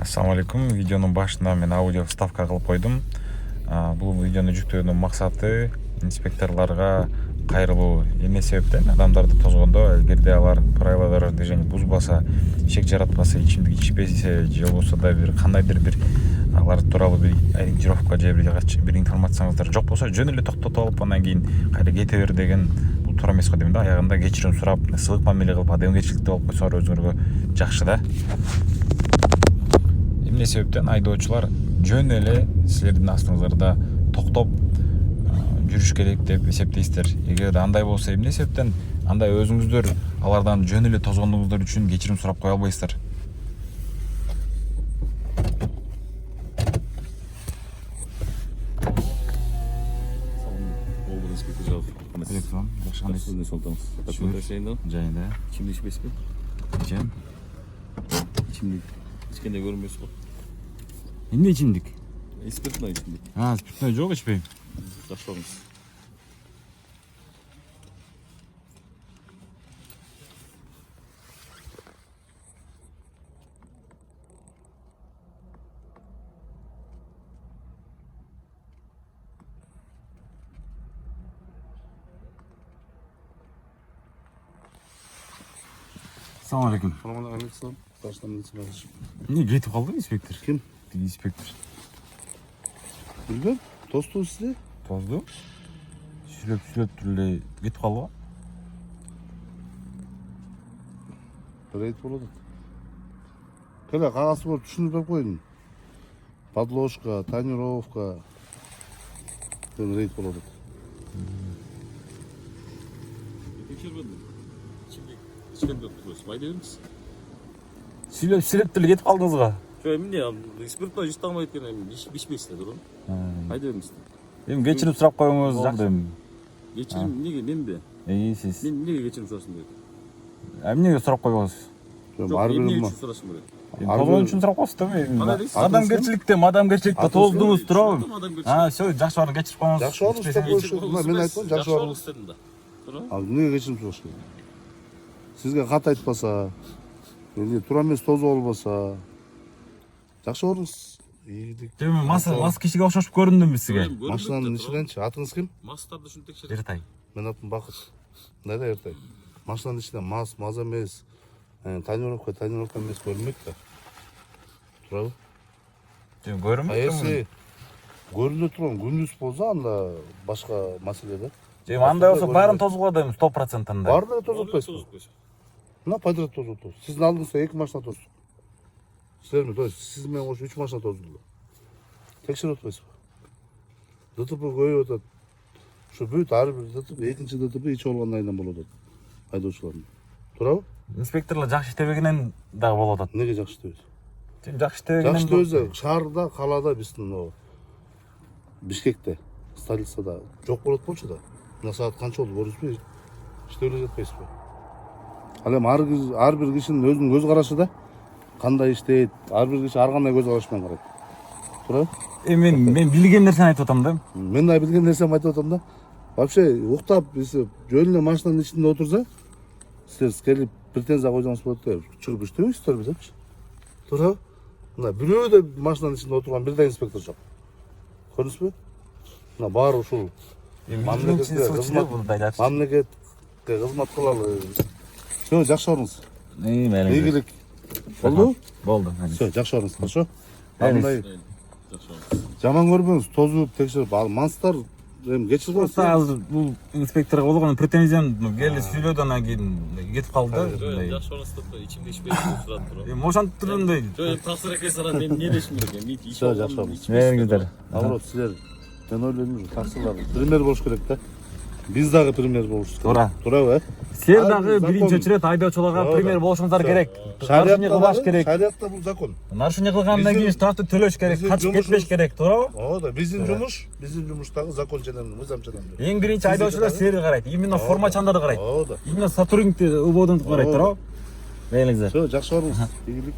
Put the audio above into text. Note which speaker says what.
Speaker 1: Assalamu алейкум. Видеонун башында мен аудио вставка кылып койдум. Бул видеону жүктөөнүн максаты инспекторлорго кайрылуу. Эмне себептен адамдарды тозгондо, эгерде алар правила дорожного движения бузбаса, чек жаратпаса, ичимдик ичпесе, же болбосо да бир кандайдыр бир алар тууралуу бир ориентировка же бир информацияңыздар жок болсо, жөн эле токтотуп алып, андан кийин кайра кете бер деген бул туура эмес го дейм да. Аягында кечирим сурап, сылык мамиле кылып, адамгерчиликти болуп койсоңор өзүңөргө жакшы да. Эмне себептен айдоочулар жөн эле силердин астыңыздарда токтоп жүрүш керек деп эсептейсиздер. Эгерде андай болсо, эмне себептен андай өзүңүздөр алардан жөн эле тозгондугуңуздар үчүн кечирим сурап кое албайсыздар? Жайында.
Speaker 2: İçimde içmesi mi?
Speaker 1: Жайын.
Speaker 2: İçimde. İçkende görünmüyorsun bak.
Speaker 1: Эмне ичимдик?
Speaker 2: İspirtno içimde.
Speaker 1: Спиртной жок ичпейм.
Speaker 2: Taşlarımız.
Speaker 1: Assalamu алейкум.
Speaker 3: Aleyküm. Taştan içime karışım.
Speaker 1: Эмне кетип калды инспектор?
Speaker 3: Ким?
Speaker 1: Инспектор.
Speaker 3: Bilmem. Tostu size.
Speaker 1: Тозду. Сүйлөп эле кетип калды го.
Speaker 3: Reyt buladı. Kele kağası var düşünüp koyun. Подложка, тонировка. Ben reyt buladı.
Speaker 2: Geçirmedim. İçimde. İçkende oturuyorsun. Vay derim misin?
Speaker 1: Сүйлөп эле кетип калдыңыз го.
Speaker 2: Şöyle emin ya. İspirtno içtağıma etken emin. Biçmeyiz de durun. Vay derim misin?
Speaker 1: Эми кечирим сурап коюңуз жакшы эми.
Speaker 2: Geçirim nege men de.
Speaker 1: Сиз.
Speaker 2: Men nege geçirim sorasın dedi.
Speaker 1: Эмнеге сурап койбосуз?
Speaker 2: Yok
Speaker 3: Var
Speaker 2: emniyet
Speaker 3: benim
Speaker 2: için sorasın böyle.
Speaker 1: Тозгон үчүн сурап коесуз да.
Speaker 2: Адамгерчиликте
Speaker 1: Адамгерчиликте тоздуңуз туурабы?
Speaker 2: Адамгерчилик.
Speaker 1: Всё, жакшы барын кечирип коюңуз.
Speaker 3: Жакшы орун істеп қойшы. Мен айтпаймын, жакшы орун.
Speaker 2: istedin de. Sonra?
Speaker 3: Al niye geçim soruş? Sizge kat айтпаса, енді тура емес тозу болбаса, жакшы орунсуз.
Speaker 1: Эми мас кишиге окшошуп көрүндүм биз сизге.
Speaker 3: Машинанын ичиненчи, атыңыз ким?
Speaker 2: Мастарды шunu tekşir.
Speaker 1: Эртай.
Speaker 3: Мен атым Бакыт. Мындай да Эртай. Машинанын ичинен маз эмес, тонировка эмес көрүнбөйт да. Туурабы?
Speaker 1: Көрүнбөйт.
Speaker 3: Көрүнө турган күндүз болсо анда башка маселе да.
Speaker 1: Андай болсо баарын тозуп дейм 100%.
Speaker 3: Баарын тозуп атпайсызбы? Мына подряд тозуп атабыз. Сиздин алдыңызда 2 машина тоздук. Силерми, то есть сиз менен кошуп 3 машина тоздук. Текшерип атпайсызбы? ДТП көбөйүп атат. Ушу бүт ар бир ДТП, экинчи ДТП ичи болгондон кийин болуп атат. Айдоочулардын. Туурабы?
Speaker 1: Инспекторлор жакшы иштебегенен дагы болуп атат.
Speaker 3: Неге жакшы иштебейт?
Speaker 1: Жакшы иштебегенен.
Speaker 3: Жакшы иштебесе, шаарда, калаада биздин о Бишкекте, столицада жок болот болчу да. Мына саат канча болду, көрүңүзбү? Иштеп эле жатпайсызбы? Ал эми ар бир кишинин өзүнүн көз карашы да. Кандай иштейт, ар бир киши ар кандай көз караш менен карайт. Туурабы?
Speaker 1: Мен билген нерсени айтып атам да.
Speaker 3: Мен да билген нерсемди айтып атам да. Вообще уктап биз жөн эле машинанын ичинде отурса, силер келип претензия койсоңуз болот да. Чыгып иштебейсиздерби депчи. Туурабы? Мына бирөө да машинанын ичинде отурган бир да инспектор жок. Көрдүңүзбү? Мына баары ушул мамлекетке кызмат кылалы. Всё, жакшы орунуз. Ийгилик. Болду?
Speaker 1: Болду.
Speaker 3: Всё, жакшы орунуз. Хорошо? Андай жаман көрбөңүз, тозуп текшерип ал манстар эми кечирип коесуз.
Speaker 1: Азыр бул инспекторго болгон претензиям келди сүйлөдү, анан кийин кетип калды да.
Speaker 2: Жакшы орунсуз да içimde içmeyiz surат тура.
Speaker 1: Эми ошентип турдум дейт.
Speaker 2: Жок, таксыр экес анан мен эмне дешим керек? Мен ич
Speaker 3: Жакшы орунуз.
Speaker 1: Бериңиздер.
Speaker 3: Наоборот, силер мен ойлойм, таксылар пример болуш керек да. Биз дагы пример болушубуз керек.
Speaker 1: Туура.
Speaker 3: Туурабы?
Speaker 1: Силер дагы биринчи очередь айдоочуларга пример болушуңуздар керек. Нарушение кылбаш керек.
Speaker 3: Шариатта бул закон.
Speaker 1: Нарушение кылгандан кийин штрафты төлөш керек, качып кетпеш керек, туурабы?
Speaker 3: Ооба, биздин жумуштагы закон менен мыйзам менен.
Speaker 1: Эң биринчи айдоочулар силерге карайт, именно формачандарды карайт.
Speaker 3: Ооба.
Speaker 1: Именно сотрудникти УБОдун карайт, туурабы? Мейлиңиздер.
Speaker 3: Всё, жакшы орунуз. Ийгилик.